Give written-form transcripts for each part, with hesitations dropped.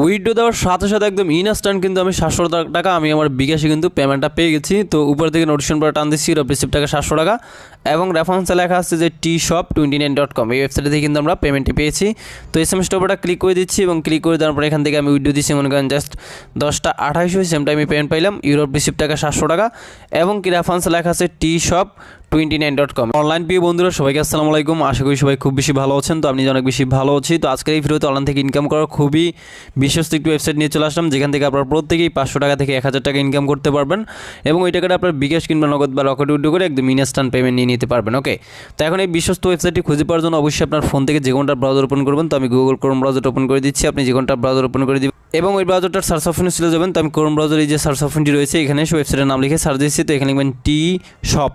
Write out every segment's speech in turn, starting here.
Withdraw দেওয়ার সাথে সাথে একদম ইনস্ট্যান্ট কিন্তু আমি 700 টাকা আমি আমার বিকাশে কিন্তু পেমেন্টটা পেয়ে গেছি। তো উপর থেকে নোটিফিকেশন পরে টান দিচ্ছি রিসিপ্ট টাকা 700 টাকা এবং রেফারেন্সে লেখা আছে যে tshop29.com এই ওয়েবসাইটে থেকে কিন্তু আমরা পেমেন্টটি পেয়েছি। তো এসএমএসটার উপরটা ক্লিক করে দিচ্ছি এবং ক্লিক করে দেওয়ার পরে এখান থেকে আমি উইথড্র দিচ্ছি মনে করেন জাস্ট 10টা 28 হয়েছে সেম টাইমে পেমেন্ট পাইলাম ইউরোপ রিসিপ্ট টাকা 700 টাকা এবং কি রেফারেন্সে লেখা আছে tshop29.com। অনলাইন প্রিয় বন্ধুরা সবাইকে আসসালামু আলাইকুম, আশা করি সবাই খুব বেশি ভালো আছেন। তো আমি অনেক বেশি ভালো আছি। তো আজকের এই ভিডিওতে অনলাইন থেকে ইনকাম করার খুবই বিশ্বস্ত একটি ওয়েবসাইট নিয়ে চলে আসলাম যেখান থেকে আপনারা প্রত্যেকেই 500 টাকা থেকে 1000 টাকা ইনকাম করতে পারবেন এবং ওই টাকাটা আপনার বিকাশ কিংবা নগদ বা রকেট উইথড্র করে একদম ইনস্ট্যান্ট পেমেন্ট নিয়ে নিতে পারবেন। ওকে, তো এখন এই বিশ্বস্ত ওয়েবসাইটটি খুঁজে পাওয়ার জন্য অবশ্যই আপনার ফোন থেকে যে কোনটা ব্রাউজার ওপেন করবেন। তো আমি গুগল ক্রোম ব্রাউজার ওপেন করে দিচ্ছি, আপনি যে কোনটা ব্রাউজার ওপেন করে দিবেন এবং ওই ব্রাউজারটার সার্চ অপশনে চলে যাবেন। তো আমি ক্রোম ব্রাউজারে যে সার্চ অপশনটি রয়েছে এখানে ওয়েবসাইটের নাম লিখে সার্চ দিচ্ছি। তো এখানে লিখবেন tshop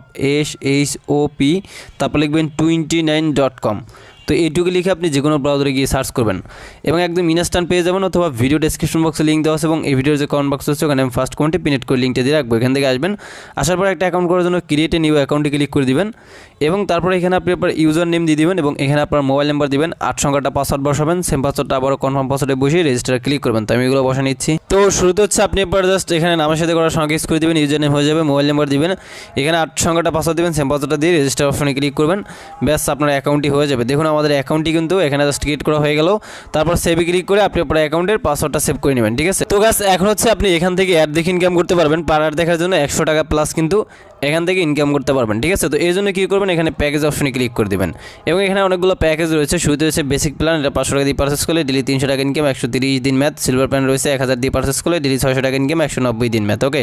তারপর লিখবেন 29.com। তো এইটুকু লিখে আপনি যে কোনো ব্রাউজারে গিয়ে সার্চ করবেন এবং একদম ইনস্ট্যান্ট পেয়ে যাবেন, অথবা ভিডিও ডেসক্রিপশন বক্সে লিঙ্ক দেওয়া আছে এবং এই ভিডিওর যে কমেন্ট বক্স আছে ওখানে আমি ফার্স্ট কমেন্টে পিনেট করে লিঙ্কটা দিয়ে রাখবো। এখান থেকে আসবেন, আসার পর একটা অ্যাকাউন্ট করার জন্য ক্রিয়েট এ নিউ অ্যাকাউন্টে ক্লিক করে দিবেন এবং তারপরে এখানে আপনি আপনার ইউজার নেম দিয়ে দিবেন এবং এখানে আপনার মোবাইল নাম্বার দিবেন, 8 সংখ্যাটা পাসওয়ার্ড বসাবেন, সেম পাসওয়ার্ডটা আবারও কনফার্ম পাসওয়ার্ডে বসিয়ে রেজিস্টার ক্লিক করবেন। তো আমি এগুলো বসে নিচ্ছি। তো শুরুতে হচ্ছে আপনি এবার জাস্ট এখানে নামের সাথে করার সঙ্গে ইউজ করে দিবেন, ইউজার নেম হয়ে যাবে, মোবাইল নাম্বার দিবেন, এখানে 8 সংখ্যাটা পাসওয়ার্ড দিবেন, সেম পাসওয়ার্ডটা দিয়ে রেজিস্টার অপশনে ক্লিক করবেন, ব্যাস আপনার অ্যাকাউন্টটি হয়ে যাবে। দেখুন আমাদের অ্যাকাউন্টটি কিন্তু এখানে জাস্ট ক্রিয়েট করা হয়ে গেল। তারপর সেভে ক্লিক করে আপনি আপনার অ্যাকাউন্টের পাসওয়ার্ডটা সেভ করে নেবেন, ঠিক আছে। তো গাছ এখন হচ্ছে আপনি এখান থেকে অ্যাড দেখে ইনকাম করতে পারবেন, পার অ্যাড দেখার জন্য 100 টাকা প্লাস কিন্তু এখান থেকে ইনকাম করতে পারবেন, ঠিক আছে। তো এই জন্য কী করবেন, এখানে প্যাকেজ অপশনে ক্লিক করে দেবেন এবং এখানে অনেকগুলো প্যাকেজ রয়েছে। শুরুতে হচ্ছে বেসিক প্ল্যান, এটা 500 টাকা দিয়ে পারচেস করলে ডেলি 300 টাকা ইনকাম, 130 দিন ম্যাথ। সিলভার প্ল্যান রয়েছে 1000 দিয়ে পারচেস করলে ডেলি 600 টাকা ইনকাম, 190 দিন ম্যাথ। ওকে,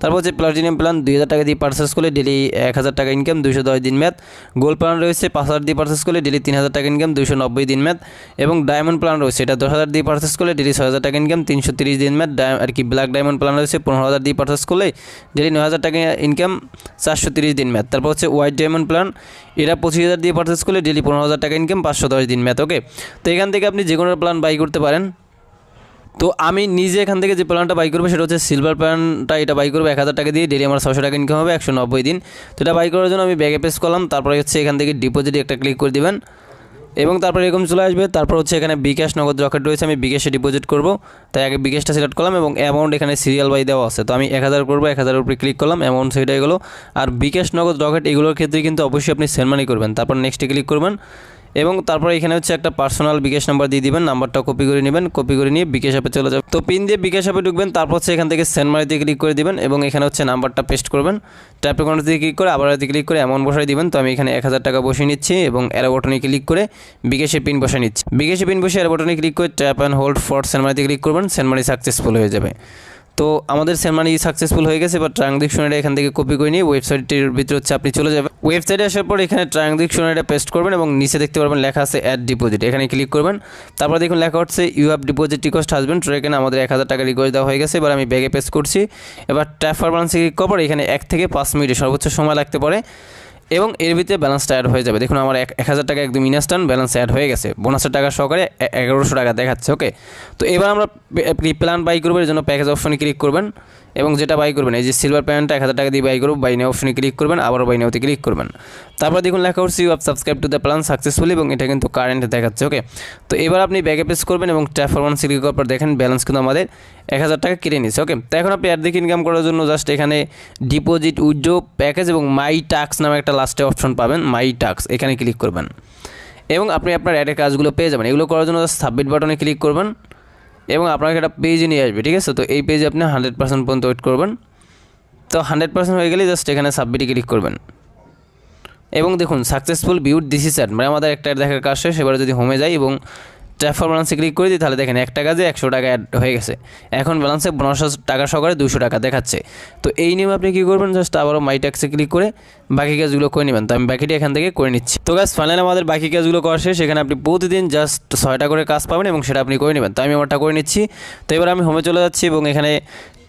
তারপর হচ্ছে প্লাটিনাম প্ল্যান 2000 টাকা দিয়ে পারচেস করলে ডেলি 1000 টাকা ইনকাম, 210 দিন ম্যাথ। গোল্ড প্ল্যান রয়েছে 5000 দিয়ে পারচেস করলে ডেলি 3000 টাকা ইনকাম, 290 দিন ম্যাথ। এবং ডায়মন্ড প্ল্যান রয়েছে, এটা 10000 দিয়ে পারচেস করলে ডেলি 6000 টাকা ইনকাম, 330 দিন ম্যাথ। আর কি ব্ল্যাক ডায়মন্ড প্ল্যান রয়েছে 15000 দিয়ে পারচেস করলে ডেলি 9000 টাকা ইনকাম, 430 দিন ম্যাথ। তারপর হচ্ছে হোয়াইট ডায়মন্ড প্ল্যান, এটা 25000 দিয়ে পারচেস করলে ডেলি 15000 টাকা ইনকাম, 510 দিন ম্যাথ। ওকে, তো এখান থেকে আপনি যে কোনো প্ল্যান বাই করতে পারেন। তো আমি নিজে এখান থেকে যে প্ল্যানটা বাই করবো সেটা হচ্ছে সিলভার প্ল্যানটা, এটা বাই করবো 1000 টাকা দিয়ে, ডেলি আমার 600 টাকা ইনকাম হবে, 190 দিন। তো এটা বাই করার জন্য আমি ব্যাগে পেস করলাম, তারপরে হচ্ছে এখান থেকে ডিপোজিট একটা ক্লিক করে দিবেন এবং তারপর এরকম চলে আসবে। তারপর হচ্ছে এখানে বিকাশ নগদ রকেট রয়েছে, আমি বিকাশে ডিপোজিট করব, তাই আগে বিকাশটা সিলেক্ট করলাম এবং অ্যামাউন্ট এখানে সিরিয়াল বাই দেওয়া আছে। তো আমি 1000 করবো, 1000 উপরে ক্লিক করলাম, অ্যামাউন্ট সেটা এগুলো। আর বিকাশ নগদ রকেট এগুলোর ক্ষেত্রে কিন্তু অবশ্যই আপনি সেন্ড মানি করবেন। তারপর নেক্সটে ক্লিক করবেন এবং তারপর এখানে হচ্ছে একটা পার্সোনাল বিকাশ নাম্বার দিয়ে দিবেন, নাম্বারটা কপি করে নেবেন, কপি করে নিয়ে বিকাশ অ্যাপে চলে যাবেন। তো পিন দিয়ে বিকাশ অ্যাপে ঢুকবেন, তারপর হচ্ছে এখান থেকে সেন্ড মানিতে ক্লিক করে দিবেন এবং এখানে হচ্ছে নাম্বারটা পেস্ট করবেন, ট্যাপ অ্যাকাউন্ট দিয়ে ক্লিক করে আবার ক্লিক করে অ্যামাউন্ট বসাই দিবেন। তো আমি এখানে 1000 টাকা বসিয়ে নিচ্ছি এবং অ্যারো বাটনে ক্লিক করে বিকাশে পিন বসিয়ে নিচ্ছি। বিকাশে পিন বসে অ্যারো বাটনে ক্লিক করে tap and hold for send মানিতে ক্লিক করবেন, সেন্ড মানি সাকসেসফুল হয়ে যাবে। তো আমাদের সেন্ড মানি সাকসেসফুল হয়ে গেছে। এবার ট্রানজ্যাকশনটা এখান থেকে কপি করে নিয়ে ওয়েবসাইটের ভিতরে হচ্ছে আপনি চলে যাবেন। ওয়েবসাইটে আসার পর এখানে ট্রানজ্যাকশনটা পেস্ট করবেন এবং নিচে দেখতে পারবেন লেখা আছে অ্যাড ডিপোজিট, এখানে ক্লিক করবেন। তারপর দেখুন লেখা হচ্ছে you have deposit request husband. তো এখানে আমাদের 1000 টাকা রিকোয়েস্ট দেওয়া হয়ে গেছে। এবার আমি ব্যাগে পেস্ট করছি। এবার ট্যাপ ফর ব্যালেন্সে ক্লিক করার পর এখানে 1 থেকে 5 মিনিট সর্বোচ্চ সময় লাগতে পারে এবং এর ভিতরে ব্যালেন্সটা অ্যাড হয়ে যাবে। দেখুন আমার 1000 টাকা একদম ইনস্ট্যান্ট ব্যালেন্স অ্যাড হয়ে গেছে, বোনাসের টাকা সহকারে 1100 টাকা দেখাচ্ছে। ওকে, তো এবার আমরা প্ল্যান বাই করবো, এর জন্য প্যাকেজ অপশনে ক্লিক করবেন এবং যেটা বাই করবেন এই যে সিলভার প্ল্যানটা 1000 টাকা দিয়ে বাই করবো, বাই নাও অপশনে ক্লিক করবেন, আবারও বাই নাওতে ক্লিক করবেন। তারপর দেখুন লেখা হচ্ছে you have subscribe to the plan successfully এবং এটা কিন্তু কারেন্ট দেখাচ্ছে। ওকে, তো এবার আপনি ব্যাগে পেস করবেন এবং ট্যাপ ফর ওয়ান ক্লিক করার পর দেখেন ব্যালেন্স কিন্তু আমাদের 1000 টাকা কেটে নিচ্ছে। ওকে, তো এখন আপনি অ্যাড দেখে ইনকাম করার জন্য জাস্ট এখানে ডিপোজিট, উইথড্র, প্যাকেজ এবং মাই টাস্ক নামে একটা লাস্টে অপশন পাবেন, মাই টাস্ক, এখানে ক্লিক করবেন এবং আপনি আপনার অ্যাডের কাজগুলো পেয়ে যাবেন। এগুলো করার জন্য জাস্ট সাবমিট বাটনে ক্লিক করবেন এবং আপনাকে একটা পেজে নিয়ে আসবে, ঠিক আছে। তো এই পেজে আপনি 100% পর্যন্ত ওয়েট করবেন। তো 100% হয়ে গেলে জাস্ট এখানে সাবমিটে ক্লিক করবেন এবং দেখুন successful but this is ad, মানে আমাদের একটা দেখার কাজ শেষ। এবারে যদি হোমে যাই এবং ট্যাপ ফর ব্যালেন্সে ক্লিক করে দিই তাহলে দেখেন একটা কাজে 100 টাকা অ্যাড হয়ে গেছে। এখন ব্যালেন্সে বোনাস টাকা সহকারে 200 টাকা দেখাচ্ছে। তো এই নিয়মে আপনি কী করবেন, জাস্ট আবারও মাই ট্যাক্সে ক্লিক করে বাকি কাজগুলো করে নেবেন। তো আমি বাকিটা এখান থেকে করে নিচ্ছি। তো গাছ ফাইনালি আমাদের বাকি কাজগুলো করা শেষ। এখানে আপনি প্রতিদিন জাস্ট 6টা করে কাজ পাবেন এবং সেটা আপনি করে নেবেন। তো আমি আমারটা করে নিচ্ছি। তো এবার আমি হোমে চলে যাচ্ছি এবং এখানে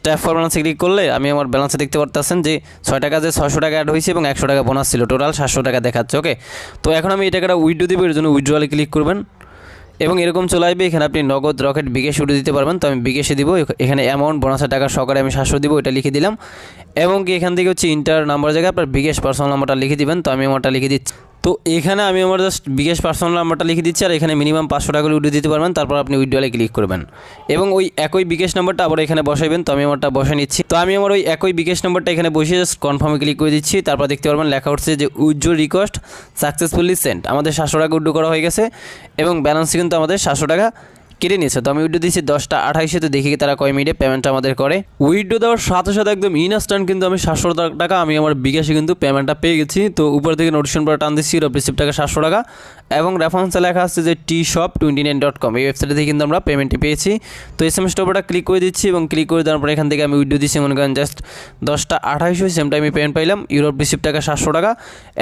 ট্যাপ ফর ব্যালেন্সে ক্লিক করলে আমি আমার ব্যালেন্সে দেখতে পারতেছেন যে 6টা কাজে 600 টাকা অ্যাড হয়েছে এবং 100 টাকা বোনাস ছিল, টোটাল 700 টাকা দেখাচ্ছে। ওকে, তো এখন আমি এই টাকাটা উইথড্র দিব, এর জন্য উইথড্রলে ক্লিক করবেন এবং এরকম চলে আসবে। এখানে আপনি নগদ রকেট বিকাশে উঠে দিতে পারবেন। তো আমি বিকাশে দিব, এখানে অ্যামাউন্ট বোনাসের টাকা সহকারে আমি 700 দিব, এটা লিখে দিলাম এবং কি এখান থেকে হচ্ছে ইন্টার নাম্বার জায়গায় আপনার বিকাশ পার্সোনাল নাম্বারটা লিখে দিবেন। তো আমি আমারটা লিখে দিচ্ছি। তো এখানে আমি আমার জাস্ট বিকাশ পার্সোনাল নাম্বারটা লিখে দিচ্ছি আর এখানে মিনিমাম 500 টাকা করে উইথড্র দিতে পারবেন, তারপর আপনি উইথড্রলে ক্লিক করবেন এবং ওই একই বিকাশ নাম্বারটা আবার এখানে বসাইবেন। তো আমি আমারটা বসে নিচ্ছি। তো আমি আমার ওই একই বিকাশ নাম্বারটা এখানে বসিয়ে জাস্ট কনফার্মে ক্লিক করে দিচ্ছি। তারপর দেখতে পারবেন লেখা উঠছে যে উইথড্র রিকোয়েস্ট সাকসেসফুলি সেন্ট। আমাদের 700 টাকা উইথড্র করা হয়ে গেছে এবং ব্যালেন্স কিন্তু আমাদের 700 টাকা কেটে নিয়েছে। তো আমি উইথড্র দিচ্ছি 10টা 28-এ। তো দেখি তারা কয় মিনিটে পেমেন্টটা আমাদের করে। উইথড্র দেওয়ার সাথে সাথে একদম ইনস্ট্যান্ট কিন্তু আমি 700 টাকা আমি আমার বিকাশে কিন্তু পেমেন্টটা পেয়ে গেছি। তো উপর থেকে নোটিফিকেশন পরে টান দিচ্ছি রিসিপ্ট টাকা 700 টাকা এবং রেফারেন্সে লেখা আসছে যে tshop29.com, এই ওয়েবসাইট থেকে কিন্তু আমরা পেমেন্টটি পেয়েছি। তো SMS উপরটা ক্লিক করে দিচ্ছি এবং ক্লিক করে দেওয়ার পর এখান থেকে আমি উইথড্র দিচ্ছি মনে করেন জাস্ট 10টা 28 সেম টাইমে পেমেন্ট পাইলাম রিসিপ্ট টাকা 700 টাকা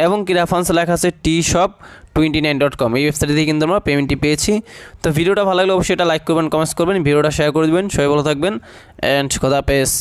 এবং কি রেফারেন্সে লেখা আছে tshop29.com, এই ওয়েবসাইট থেকে কিন্তু আমরা পেমেন্টটি পেয়েছি। তো ভিডিওটা ভালো লাগলে অবশ্যই এটা লাইক করবেন, কমেন্টস করবেন, ভিডিওটা শেয়ার করে দেবেন। সবাই ভালো থাকবেন অ্যান্ড খোদা হাফেজ।